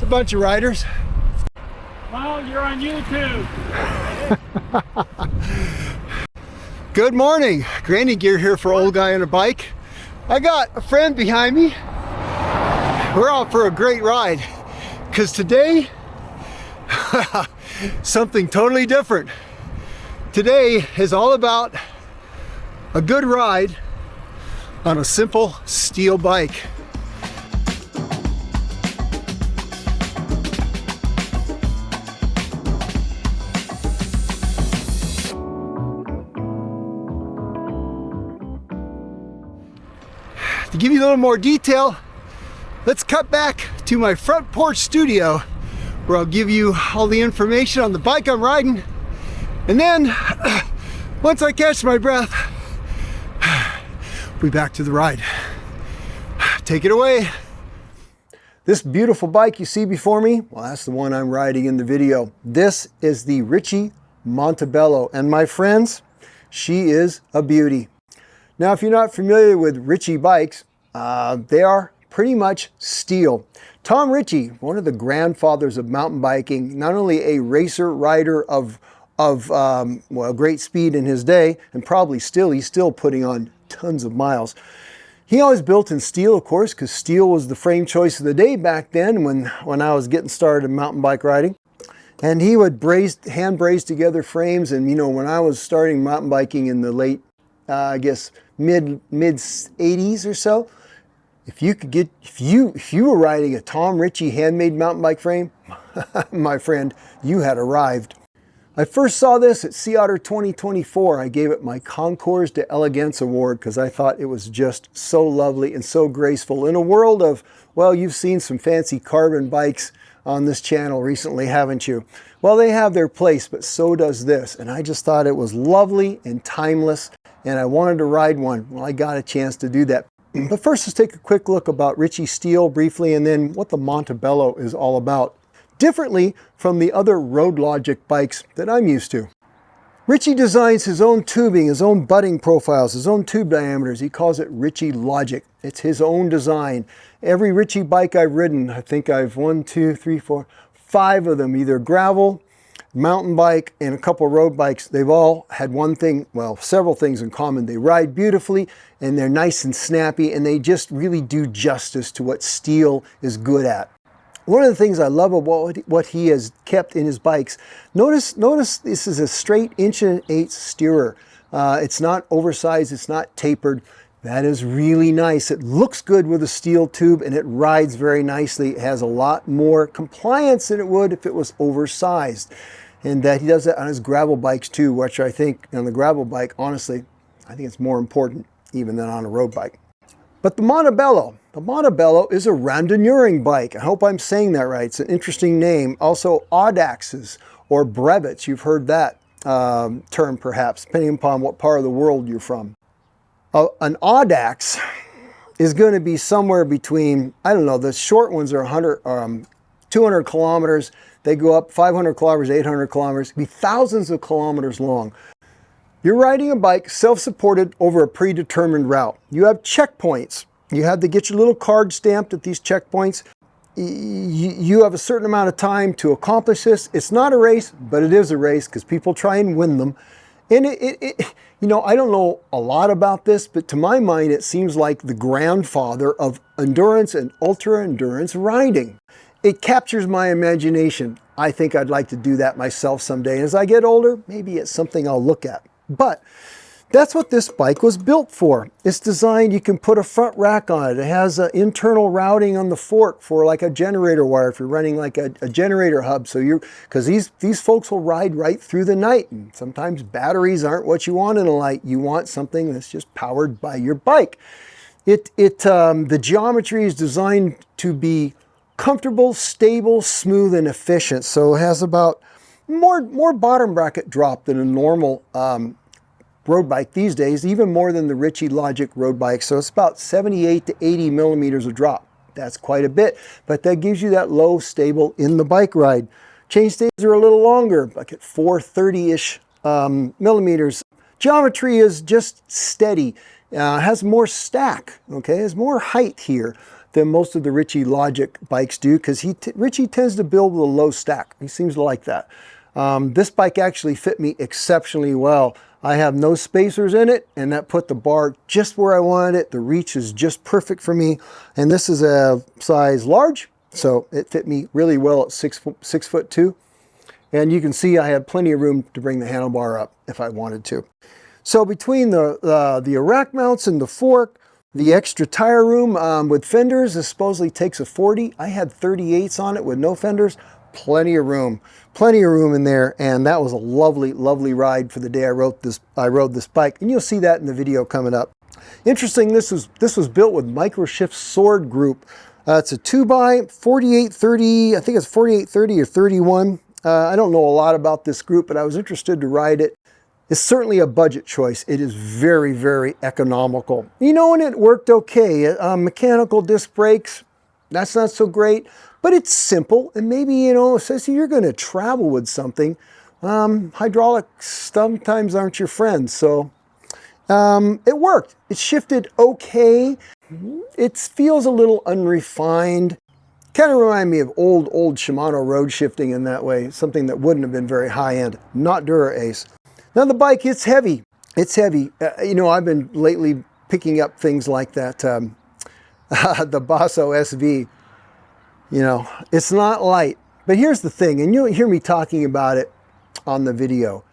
a bunch of riders. Well, you're on YouTube. Good morning. Granny gear here for Old Guy on a Bike. I got a friend behind me. We're out for a great ride because today, something totally different. Today is all about a good ride on a simple steel bike. To give you a little more detail, let's cut back to my front porch studio where I'll give you all the information on the bike I'm riding. And then, once I catch my breath, we'll be back to the ride. Take it away. This beautiful bike you see before me, well, that's the one I'm riding in the video. This is the Ritchey Montebello. And my friends, she is a beauty. Now, if you're not familiar with Ritchey bikes, they are pretty much steel. Tom Ritchey, one of the grandfathers of mountain biking, not only a racer rider of great speed in his day, and probably still, he's still putting on tons of miles. He always built in steel, of course, because steel was the frame choice of the day back then when I was getting started in mountain bike riding. And he would hand braze together frames. And you know, when I was starting mountain biking in the late, I guess mid 80s or so, if you were riding a Tom Ritchey handmade mountain bike frame, my friend, you had arrived. I first saw this at Sea Otter 2024. I gave it my Concours de Elegance Award because I thought it was just so lovely and so graceful. In a world of, well, you've seen some fancy carbon bikes on this channel recently, haven't you? Well, they have their place, but so does this. And I just thought it was lovely and timeless, and I wanted to ride one. Well, I got a chance to do that. But first, let's take a quick look about Ritchey Steel briefly, and then what the Montebello is all about. Differently from the other Road Logic bikes that I'm used to. Ritchey designs his own tubing, his own butting profiles, his own tube diameters. He calls it Ritchey Logic. It's his own design. Every Ritchey bike I've ridden, I think I've 5 of them, either gravel, mountain bike, and a couple road bikes. They've all had one thing, well, several things in common. They ride beautifully, and they're nice and snappy, and they just really do justice to what steel is good at. One of the things I love about what he has kept in his bikes, notice this is a straight 1 1/8" steerer. It's not oversized, it's not tapered. That is really nice. It looks good with a steel tube, and it rides very nicely. It has a lot more compliance than it would if it was oversized. And that he does that on his gravel bikes too, which I think on the gravel bike, honestly, I think it's more important even than on a road bike. But the Montebello is a randonneuring bike. I hope I'm saying that right. It's an interesting name. Also, audaxes or brevets. You've heard that term perhaps, depending upon what part of the world you're from. An audax is going to be somewhere between, I don't know, the short ones are 200 kilometers. They go up 500 kilometers, 800 kilometers, be thousands of kilometers long. You're riding a bike self-supported over a predetermined route. You have checkpoints. You have to get your little card stamped at these checkpoints. You have a certain amount of time to accomplish this. It's not a race, but it is a race because people try and win them. And you know, I don't know a lot about this, but to my mind, it seems like the grandfather of endurance and ultra-endurance riding. It captures my imagination. I think I'd like to do that myself someday. And as I get older, maybe it's something I'll look at. But that's what this bike was built for. It's designed, you can put a front rack on it. It has an internal routing on the fork for like a generator wire if you're running like a generator hub. So because these folks will ride right through the night. And sometimes batteries aren't what you want in a light. You want something that's just powered by your bike. The geometry is designed to be comfortable, stable, smooth, and efficient. So it has about more bottom bracket drop than a normal road bike these days, even more than the Ritchey Logic road bike. So it's about 78 to 80 millimeters of drop. That's quite a bit, but that gives you that low, stable in the bike ride. Chain stays are a little longer, like at 430-ish millimeters. Geometry is just steady. Has more stack, okay? Has more height here than most of the Ritchey Logic bikes do, because Ritchey tends to build with a low stack. He seems to like that. This bike actually fit me exceptionally well. I have no spacers in it, and that put the bar just where I wanted it. The reach is just perfect for me, and this is a size large, so it fit me really well at 6'2". And you can see I had plenty of room to bring the handlebar up if I wanted to. So between the rack mounts and the fork, the extra tire room with fenders, this supposedly takes a 40. I had 38s on it with no fenders. Plenty of room in there, and that was a lovely, lovely ride for the day I rode this bike, and you'll see that in the video coming up. Interesting, this was built with Microshift Sword Group. It's a 2x 4830, I think it's 4830 or 31. I don't know a lot about this group, but I was interested to ride it. It's certainly a budget choice. It is very, very economical. You know, and it worked okay. Mechanical disc brakes, that's not so great, but it's simple. And maybe, you know, especially if you're going to travel with something, hydraulics sometimes aren't your friends. So it worked. It shifted okay. It feels a little unrefined. Kind of remind me of old Shimano road shifting in that way. Something that wouldn't have been very high end, not Dura Ace. Now the bike, it's heavy. It's heavy. You know, I've been lately picking up things like that, the Basso SV. You know, it's not light. But here's the thing, and you'll hear me talking about it on the video.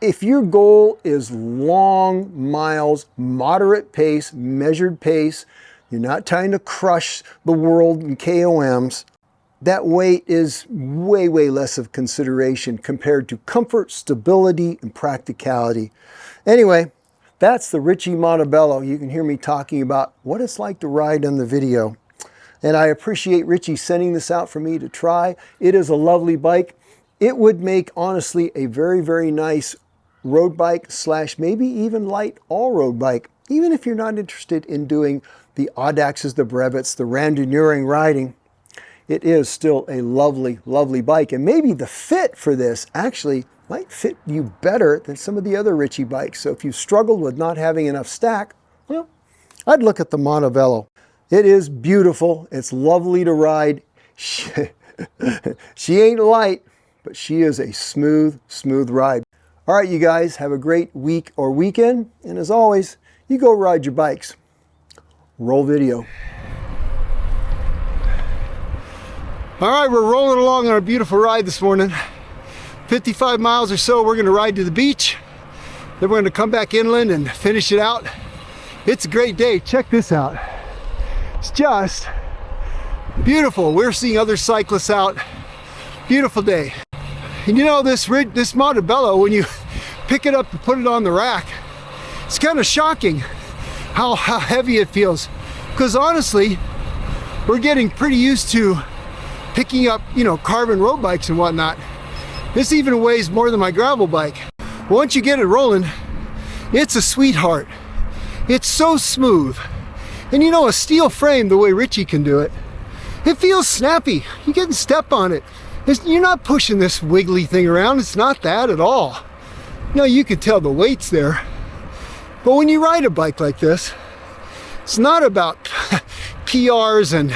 If your goal is long miles, moderate pace, measured pace, you're not trying to crush the world in KOMs, that weight is way, way less of consideration compared to comfort, stability, and practicality. Anyway, that's the Ritchey Montebello. You can hear me talking about what it's like to ride in the video. And I appreciate Ritchey sending this out for me to try. It is a lovely bike. It would make, honestly, a very, very nice road bike / maybe even light all-road bike. Even if you're not interested in doing the Audaxes, the Brevets, the Randonneuring riding, it is still a lovely, lovely bike. And maybe the fit for this actually might fit you better than some of the other Ritchey bikes. So if you struggled with not having enough stack, well, I'd look at the Montebello. It is beautiful. It's lovely to ride. She ain't light, but she is a smooth, smooth ride. All right, you guys, have a great week or weekend. And as always, you go ride your bikes. Roll video. All right, we're rolling along on our beautiful ride this morning. 55 miles or so, we're gonna ride to the beach. Then we're gonna come back inland and finish it out. It's a great day. Check this out. It's just beautiful. We're seeing other cyclists out. Beautiful day. And you know, this Montebello, when you pick it up and put it on the rack, it's kind of shocking how heavy it feels. Because honestly, we're getting pretty used to picking up, you know, carbon road bikes and whatnot. This even weighs more than my gravel bike. Once you get it rolling, it's a sweetheart. It's so smooth. And you know, a steel frame, the way Ritchey can do it, it feels snappy. You can step on it. You're not pushing this wiggly thing around. It's not that at all. No, you can tell the weight's there. But when you ride a bike like this, it's not about PRs and,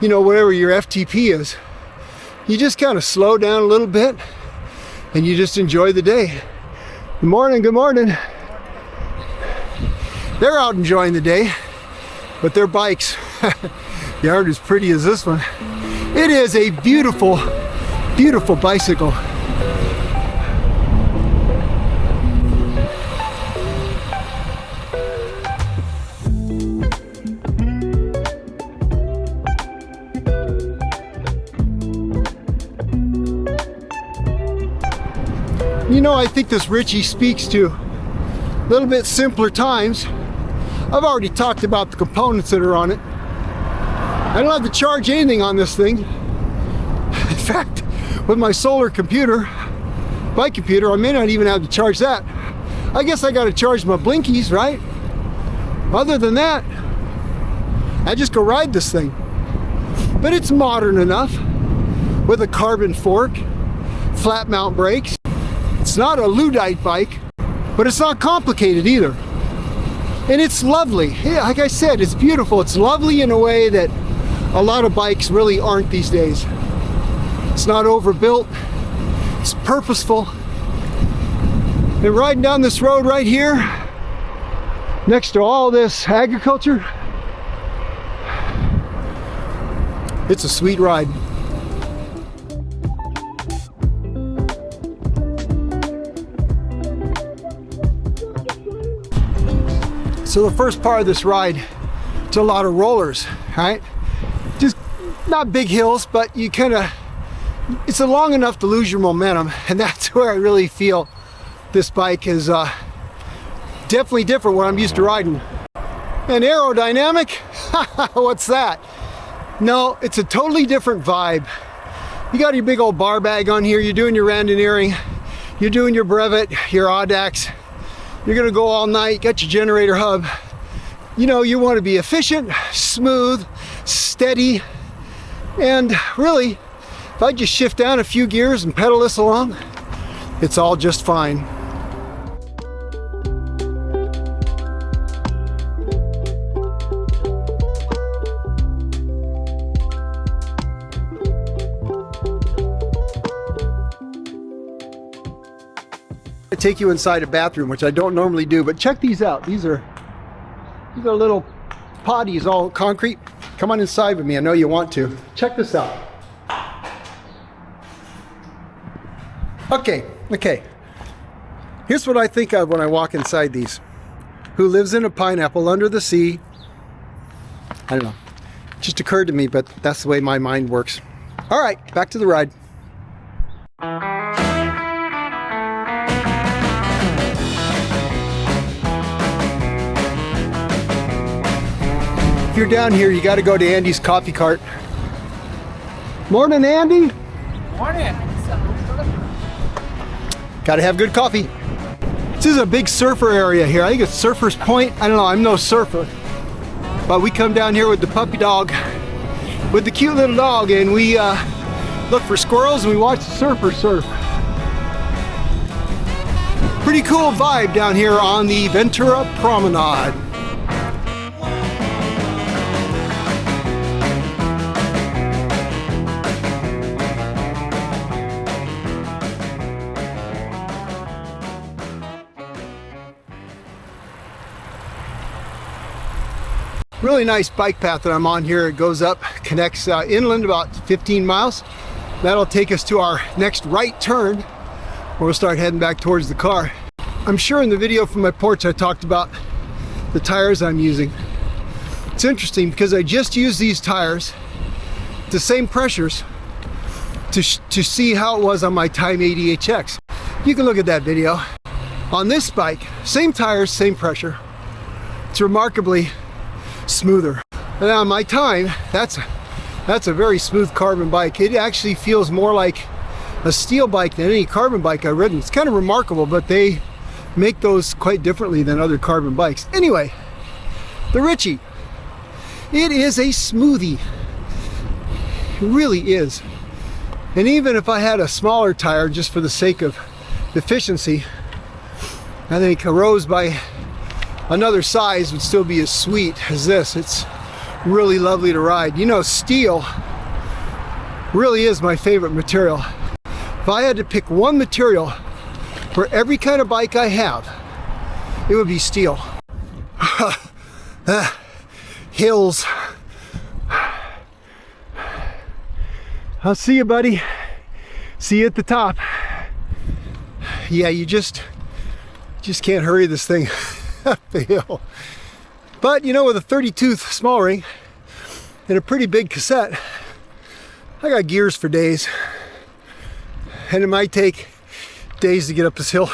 you know, whatever your FTP is. You just kind of slow down a little bit and you just enjoy the day. Good morning, good morning. They're out enjoying the day, but their bikes, they aren't as pretty as this one. It is a beautiful, beautiful bicycle. You know, I think this Ritchey speaks to a little bit simpler times. I've already talked about the components that are on it. I don't have to charge anything on this thing. In fact, with my solar computer, bike computer, I may not even have to charge that. I guess I got to charge my blinkies, right? Other than that, I just go ride this thing. But it's modern enough with a carbon fork, flat mount brakes. It's not a Luddite bike, but it's not complicated either. And it's lovely. Yeah, like I said, it's beautiful. It's lovely in a way that a lot of bikes really aren't these days. It's not overbuilt. It's purposeful. And riding down this road right here, next to all this agriculture, it's a sweet ride. So the first part of this ride, it's a lot of rollers, right? Just not big hills, but you kind of, it's long enough to lose your momentum, and that's where I really feel this bike is definitely different when I'm used to riding. And aerodynamic? What's that? No, it's a totally different vibe. You got your big old bar bag on here, you're doing your randonneuring, you're doing your brevet, your audax, you're gonna go all night, got your generator hub. You know, you want to be efficient, smooth, steady, and really, if I just shift down a few gears and pedal this along, it's all just fine. I take you inside a bathroom, which I don't normally do, but check these out. These are little potties, all concrete. Come on inside with me. I know you want to. Check this out. Okay. Here's what I think of when I walk inside these. Who lives in a pineapple under the sea? I don't know. It just occurred to me, but that's the way my mind works. All right, back to the ride. If you're down here, you got to go to Andy's coffee cart. Morning, Andy. Morning. Got to have good coffee. This is a big surfer area here. I think it's Surfer's Point. I don't know, I'm no surfer. But we come down here with the puppy dog, with the cute little dog, and we look for squirrels and we watch the surfers surf. Pretty cool vibe down here on the Ventura Promenade. Really nice bike path that I'm on here. It goes up, connects inland about 15 miles. That'll take us to our next right turn, where we'll start heading back towards the car. I'm sure in the video from my porch I talked about the tires I'm using. It's interesting because I just used these tires, the same pressures, to see how it was on my Time 80HX. You can look at that video. On this bike, same tires, same pressure. It's remarkably smoother. And on my Time, that's a very smooth carbon bike. It actually feels more like a steel bike than any carbon bike I've ridden. It's kind of remarkable, but they make those quite differently than other carbon bikes. Anyway, the Ritchey. It is a smoothie. It really is. And even if I had a smaller tire just for the sake of efficiency, I think a Rose by another size would still be as sweet as this. It's really lovely to ride. You know, steel really is my favorite material. If I had to pick one material for every kind of bike I have, it would be steel. Hills. I'll see you, buddy. See you at the top. Yeah, you just can't hurry this thing up the hill. But you know, with a 30-tooth small ring and a pretty big cassette, I got gears for days. And it might take days to get up this hill.